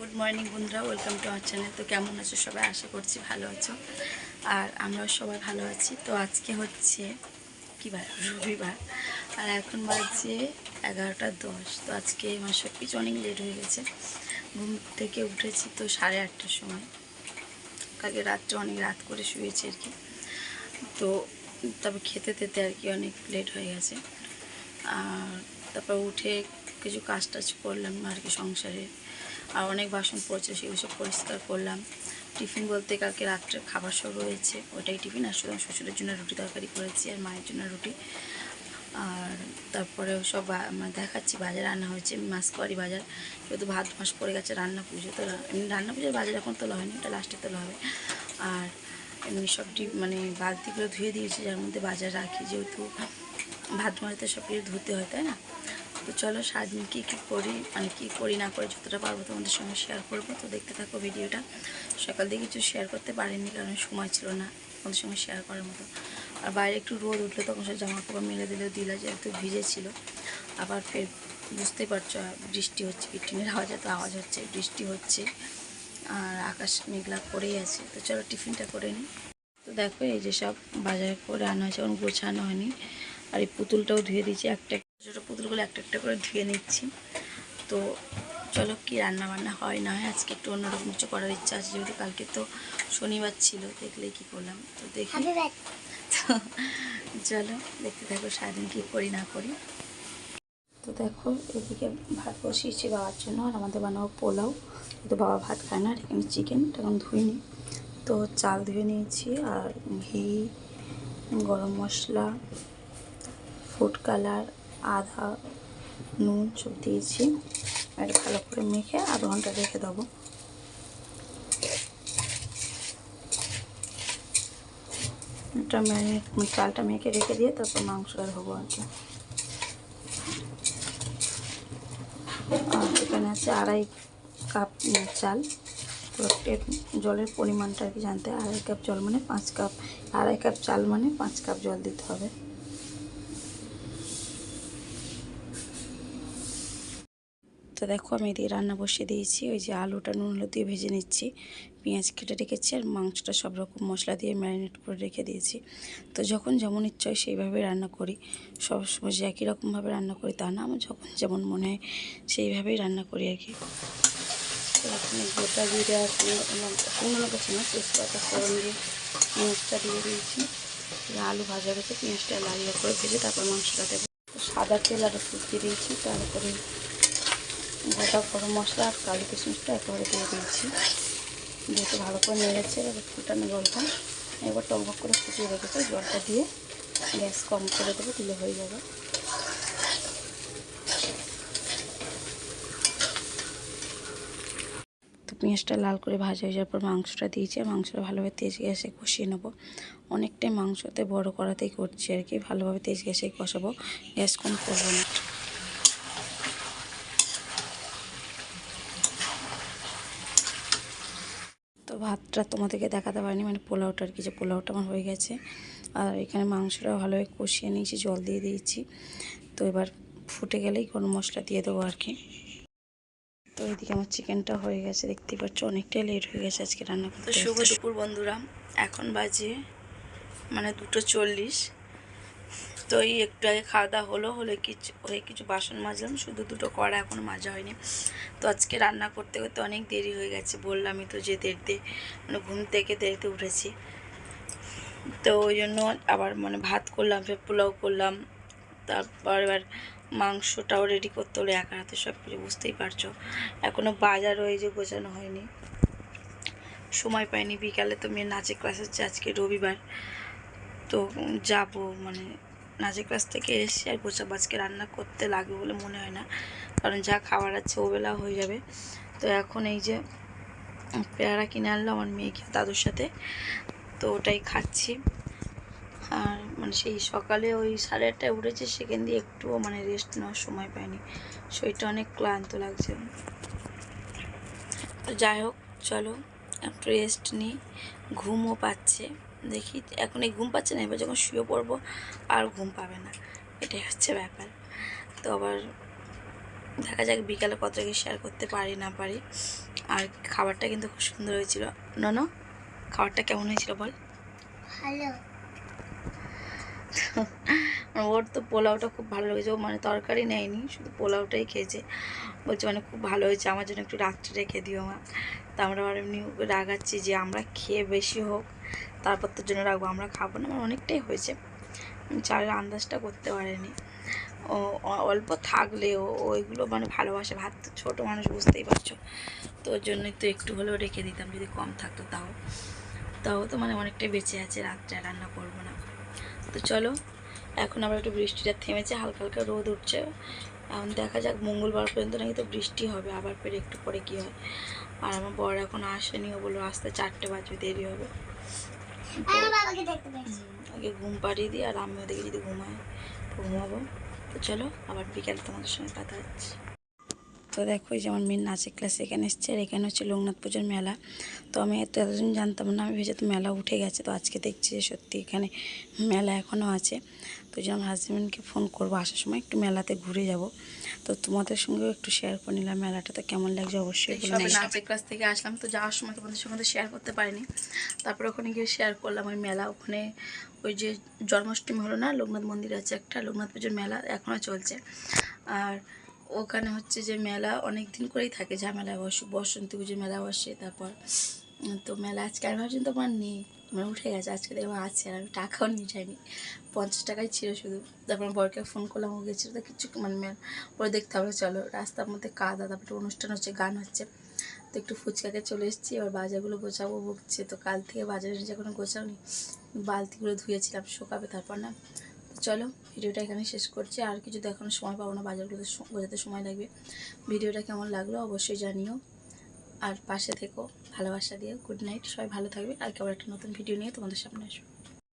Good morning বন্ধুরা, welcome to our channel. তো কেমন আছো সবাই? আশা করছি ভালো আছো, আর আমরাও সবাই ভালো আছি। তো আজকে হচ্ছে কী বার? রবিবার। আর এখন বাজে 11টা 10। তো আজকে আমার সব কিছু অনেক লেট হয়ে গেছে। ঘুম থেকে উঠেছি তো 8:30টার সময়। কালকে রাত্রে অনেক রাত করে শুয়েছি আর কি। তো তারপর খেতে তেতে আর কি অনেক লেট হয়ে গেছে। আর তারপর উঠে কিছু কাজ টাজ করলাম আর কি সংসারে। আর অনেক বাসন পড়ছে, সেগুলো সব পরিষ্কার করলাম। টিফিন বলতে কালকে রাত্রে খাবার সব রয়েছে, ওটাই টিফিন। আর শুধু শ্বশুরের জন্য রুটি তরকারি করেছি আর মায়ের জন্য রুটি। আর তারপরে সব মানে দেখাচ্ছি বাজার রান্না হয়েছে, মাসকোয়ারি বাজার। যেহেতু ভাত মাস পড়ে গেছে, রান্না পুজো তো এমনি রান্না পুজোর বাজার এখন তোলা হয়নি, ওটা লাস্টে তোলা হবে। আর এমনি সব মানে বালতিগুলো ধুয়ে দিয়েছি, যার মধ্যে বাজার রাখি, যেহেতু ভাত মাঝতে সব কিছু ধুতে হয়, তাই না? তো চলো সারাদিন কী কী করি, মানে কী করি না করি যতটা পারবো তোমাদের সঙ্গে শেয়ার করবো। তো দেখতে থাকো ভিডিওটা। সকাল থেকে কিছু শেয়ার করতে পারিনি, কারণ সময় ছিল না তোমাদের সঙ্গে শেয়ার করার মতো। আর বাইরে একটু রোদ উঠলো তখন সব জামা কাপড় মেলে দিলা, যেহেতু ভিজে ছিল। আবার ফের বুঝতেই পারছো বৃষ্টি হচ্ছে, টিনের আওয়াজ, এত আওয়াজ হচ্ছে, বৃষ্টি হচ্ছে আর আকাশ মেঘলা করেই আছে। তো চলো টিফিনটা করে নিই। তো দেখো এই যে সব বাজার করে আনা হয়েছে, এখন গোছানো হয়নি। আর এই পুতুলটাও ধুয়ে দিয়েছি, একটা ছোটো পুতুলগুলো একটা একটা করে ধুয়ে নিচ্ছি। তো চলো কি রান্না বান্না হয় না হয়, আজকে একটু অন্যরকম কিছু করার ইচ্ছা আছে, যেহেতু কালকে তো শনিবার ছিল। দেখলেই কি করলাম, তো দেখি। তো চলো দেখতে থাকো সারাদিন কী করি না করি। তো দেখো এদিকে ভাত বসিয়েছি বাবার জন্য, আর আমাদের বানাবো পোলাও। তো বাবা ভাত খায় না, আর এখানে চিকেন এখন ধুইনি। তো চাল ধুয়ে নিয়েছি, আর ঘি, গরম মশলা, ফুড কালার, আদা, নুন সব দিয়েছি। আর ভালো করে মেখে আধ ঘন্টা রেখে দেবো। এটা চালটা মেখে রেখে দিয়ে তারপর মাংসটা ধোবো আর কি। আর এখানে আছে 2.5 কাপ চাল। তো জলের পরিমাণটা আর কি জানতে, 2.5 কাপ জল মানে 5 কাপ, 2.5 কাপ চাল মানে 5 কাপ জল দিতে হবে। তো দেখো আমি এদিকে রান্না বসিয়ে দিয়েছি, ওই যে আলুটা নুন হলুদ দিয়ে ভেজে নিচ্ছি, পেঁয়াজ কেটে রেখেছি, আর মাংসটা সব রকম মশলা দিয়ে ম্যারিনেট করে রেখে দিয়েছি। তো যখন যেমন ইচ্ছা হয় সেইভাবে রান্না করি, সবসময় যে একই রকমভাবে রান্না করি তা না, আমার যখন যেমন মনে হয় সেইভাবেই রান্না করি আর কি। তো এখানে গোটা জিরে আর শুকনো লঙ্কা ছিল, তেজপাতা ফোড়ন দিয়ে পেঁয়াজটা দিয়ে দিয়েছি। আলু ভাজা গেছে, পেঁয়াজটা লাল করে ভেজে তারপর মাংসটা দেবো। সাদা তেল আর ফুটিয়ে দিয়েছি, তারপরে গোটা গরম মশলা আর কালো কিশমিশটা একেবারে দিয়ে দিয়েছি। যেহেতু ভালো করে নেড়েছে, এবার ফুটানো জলটা একবার টকবক করে ফুটিয়ে রেখেছে, জলটা দিয়ে গ্যাস কম করে দেবো, দিলে হয়ে যাবে। তো পেঁয়াজটা লাল করে ভাজা হয়ে যাওয়ার পর মাংসটা দিয়েছি, আর মাংসটা ভালোভাবে তেজ গ্যাসে কষিয়ে নেবো। অনেকটাই মাংসতে বড় করাতেই করছি আর কি, ভালোভাবে তেজ গ্যাসে কষাবো, গ্যাস কম করবো না। তো ভাতটা তোমাদেরকে দেখাতে পারিনি, মানে পোলাওটা আর কি, যে পোলাওটা আমার হয়ে গেছে। আর এখানে মাংসটাও ভালোভাবে কষিয়ে নিয়েছি, জল দিয়ে দিয়েছি। তো এবার ফুটে গেলেই গরম মশলা দিয়ে দেবো আর কি। তো এইদিকে আমার চিকেনটা হয়ে গেছে, দেখতেই পাচ্ছ অনেকটাই লেট হয়ে গেছে আজকে রান্না করতে। তো শুভ দুপুর বন্ধুরা, এখন বাজে মানে 2:40। তো এই একটু আগে খাওয়া দাওয়া হলে কিছু বাসন মাজলাম, শুধু 2টো কড়া এখনও মাজা হয়নি। তো আজকে রান্না করতে করতে অনেক দেরি হয়ে গেছে, বললামই তো যে দেরিতে, মানে ঘুম থেকে দেরিতে উঠেছি। তো ওই জন্য আবার মানে ভাত করলাম, ফের পোলাও করলাম, তারপর এবার মাংসটাও রেডি করতে হলো একা হাতে সব কিছু, বুঝতেই পারছো। এখনও বাজারও এই যে গোছানো হয়নি, সময় পাইনি। বিকালে তো মেয়ের নাচের ক্লাস হচ্ছে, আজকে রবিবার। তো যাব, মানে নাচের ক্লাস থেকে এসে আর গোছাবো। আজকে রান্না করতে লাগবে বলে মনে হয় না, কারণ যা খাবার আছে ওবেলা হয়ে যাবে। তো এখন এই যে পেয়ারা কিনে আনলো আমার মেয়েকে দাদুর সাথে, তো ওটাই খাচ্ছি। আর মানে সেই সকালে ওই 8:30টায় উঠেছে, সেখান দিয়ে একটুও মানে রেস্ট নেওয়ার সময় পাইনি, শরীরটা অনেক ক্লান্ত লাগছে। তো যাই হোক চলো একটু রেস্ট নিই, ঘুমও পাচ্ছে দেখি। এখন এই ঘুম পাচ্ছে না, এবার যখন শুয়ে পড়বো আর ঘুম পাবে না, এটাই হচ্ছে ব্যাপার। তো আবার দেখা যাক বিকালে কতটা কি শেয়ার করতে পারি না পারি। আর খাবারটা কিন্তু খুব সুন্দর হয়েছিল। নন, খাবারটা কেমন হয়েছিল বল? ভালো। ওর তো পোলাওটা খুব ভালো লেগেছে, ও মানে তরকারি নেয়নি, শুধু পোলাওটাই খেয়েছে। বলছে মানে খুব ভালো হয়েছে, আমার জন্য একটু রাত্রে রেখে দিও মা। তা আমরা আবার এমনি রাগাচ্ছি যে আমরা খেয়ে বেশি হোক তারপর তোর জন্য রাখবো, আমরা খাবো না, আমার অনেকটাই হয়েছে। চালের আন্দাজটা করতে পারেনি ও, অল্প থাকলেও ওইগুলো মানে ভালোবাসে। ভাত তো ছোটো মানুষ, বুঝতেই পারছো, তো ওর জন্যই তো একটু হলেও রেখে দিতাম, যদি কম থাকতো তাও তাও তো মানে অনেকটাই বেঁচে আছে, রাত্রে রান্না করবো না। তো চলো, এখন আবার একটু বৃষ্টিটা থেমেছে, হালকা হালকা রোদ উঠছে। এখন দেখা যাক, মঙ্গলবার পর্যন্ত নাকি তো বৃষ্টি হবে, আবার ফের একটু পরে কী হয়। আর আমার বর এখন আসেনি, ও বললো আসতে 4টে বাজবে, দেরি হবে। আগে ঘুম পাড়িয়ে দিই, আর আমি ওদিকে যদি ঘুমাই তো ঘুমাবো। তো চলো, আবার বিকেলে তোমাদের সঙ্গে কথা হচ্ছে। তো দেখো, এই যে আমার মেয়ের নাচের ক্লাস এখানে এসছে, আর এখানে হচ্ছে লোকনাথ পুজোর মেলা। তো আমি এতদিন জানতাম না, আমি ভেবে তো মেলা উঠে গেছে, তো আজকে দেখছি যে সত্যি এখানে মেলা এখনও আছে। তো যে আমার হাজব্যান্ডকে ফোন করবো আসার সময়, একটু মেলাতে ঘুরে যাব। তো তোমাদের সঙ্গেও একটু শেয়ার করে নিলাম মেলাটা, তো কেমন লাগছে অবশ্যই বলুন। নাচের ক্লাস থেকে আসলাম, তো যাওয়ার সময় তোমাদের সঙ্গে তো শেয়ার করতে পারিনি, তারপরে ওখানে গিয়ে শেয়ার করলাম ওই মেলা। ওখানে ওই যে জন্মাষ্টমী হলো না, লোকনাথ মন্দির আছে একটা, লোকনাথ পুজোর মেলা এখনও চলছে। আর ওখানে হচ্ছে যে মেলা অনেক দিন করেই থাকে, ঝামেলা বসন্তী পুজোর মেলা বসে। তারপর তো মেলা আজকে আর ভাবছেন তো আমার নেই, মানে উঠে গেছে, আজকে দেখবো আছে। আর আমি টাকাও নিয়ে যাইনি, 50 টাকাই ছিল শুধু। তারপর বরকে ফোন করলাম, ও গেছিলো, তো কিছু মানে পরে দেখতে হবে। চলো, রাস্তার মধ্যে কাদা, তারপরে অনুষ্ঠান হচ্ছে, গান হচ্ছে, তো একটু ফুচকাকে চলে এসেছি। এবার বাজারগুলো গোছাবো বকছে, তো কাল থেকে বাজারে যে কোনো গোছাওনি, বালতিগুলো ধুয়েছিলাম, শোকাবে তারপর না। চলো, ভিডিওটা এখানে শেষ করছি, আর কিছু দেখানোর সময় পাবো না, বাজারগুলো বোঝাতে সময় লাগবে। ভিডিওটা কেমন লাগলো অবশ্যই জানিও, আর পাশে থেকো, ভালোবাসা দিও। গুড নাইট, সবাই ভালো থাকবে, আর কেবল একটা নতুন ভিডিও নিয়ে তোমাদের সামনে আসবো।